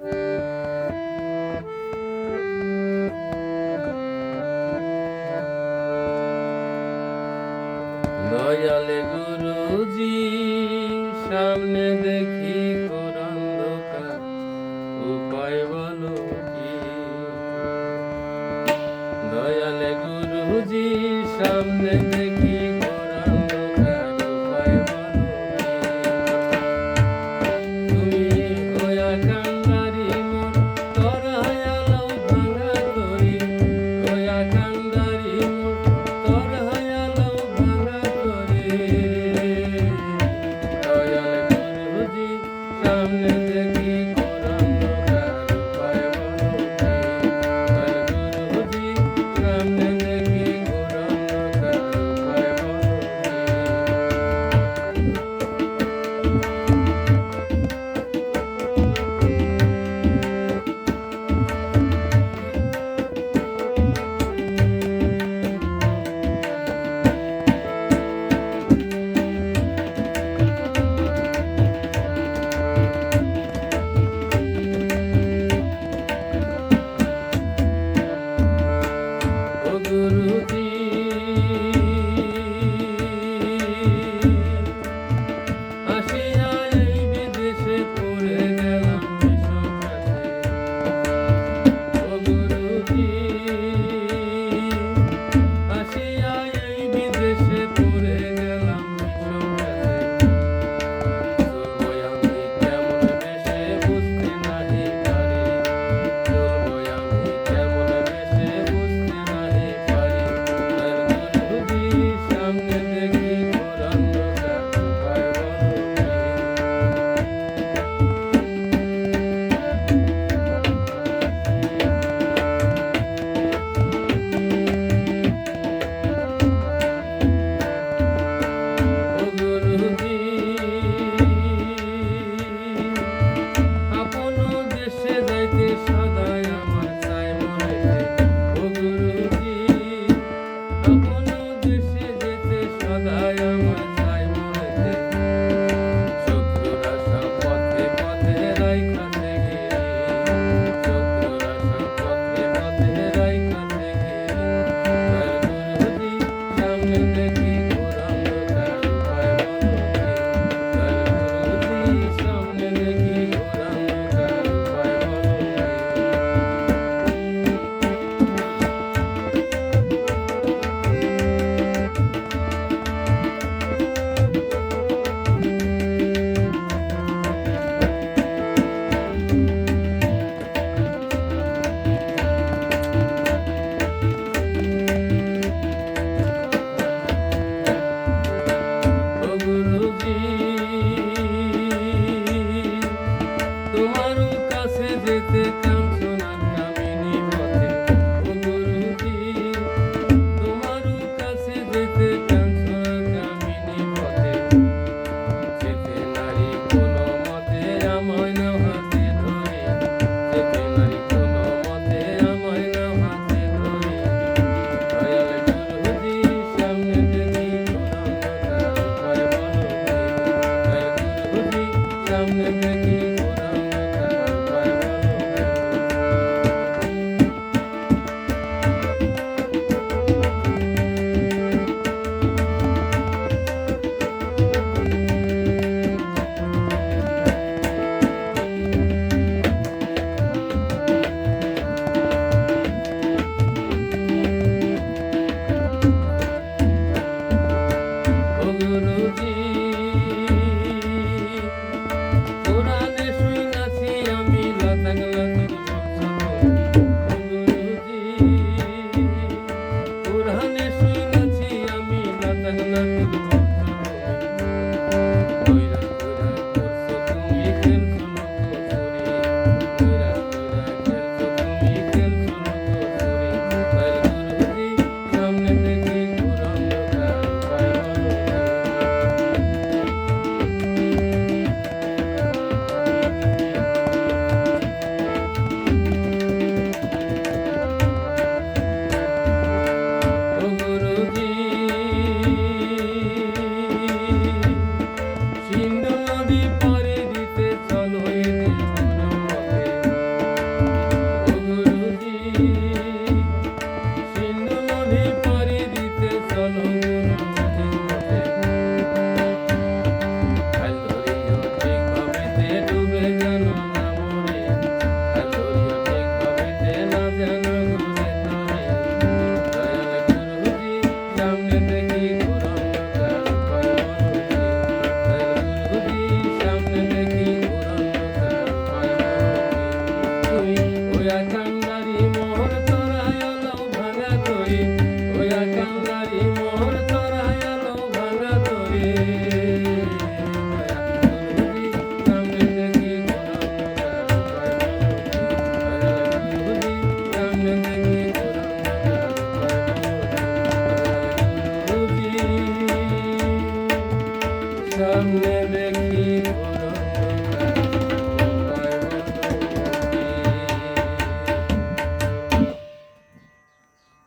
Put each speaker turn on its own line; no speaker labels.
দয়ালে গুরুজি সামনে দেখি ঘোর অন্ধকার, উপায় বলো কি? দয়ালে গুরুজি সামনে দেখি ঘোর অন্ধকার, উপায় বলো কি? তুমি হইয়া কান্দারি মোর তরায়ালাও ভাঙা তরি, হইয়া কান্দারি মোর তরায়ালাও ভাঙা তরি। দয়ালে গুরুজি সামনে দেখি ঘোর অন্ধকার, উপায় বলো কি? দয়ালে গুরুজি সামনে দেখি ঘোর অন্ধকার, উপায় বলো কি? ও গুরুজি আসিয়া এই বিদেশে পড়ে গেলাম বিষপাতে। ও গুরুজি আসিয়া এই বিদেশে পড়ে গেলাম বিষপাতে। চলবো আমি কেমন বেশে বুঝতে নাহি পারি, চলবো আমি কেমন বেশে বুঝতে নাহি পারি। আর গুরুজি সামনে দেখি ঘোর অন্ধকার, উপায় বলো কি? ও গুরুজি আপন দেশে যাইতে সদাই আমার চাই মনেতে। ও গুরুজি আপন দেশে যেতে সদাই আমার চাই মনেতে। শত্রুরা সব পথে পথে রাইখাতে গিরি, শত্রুরা সব পথে পথে রাইখাতে গিরি। দয়াল গুরুজি সামনে দেখি ঘোর অন্ধকার, উপায় বলো কি? দয়াল গুরুজি সামনে দেখি ঘোর অন্ধকার, উপায় বলো কি? ও গুরুজি তোমার কাছে যেতে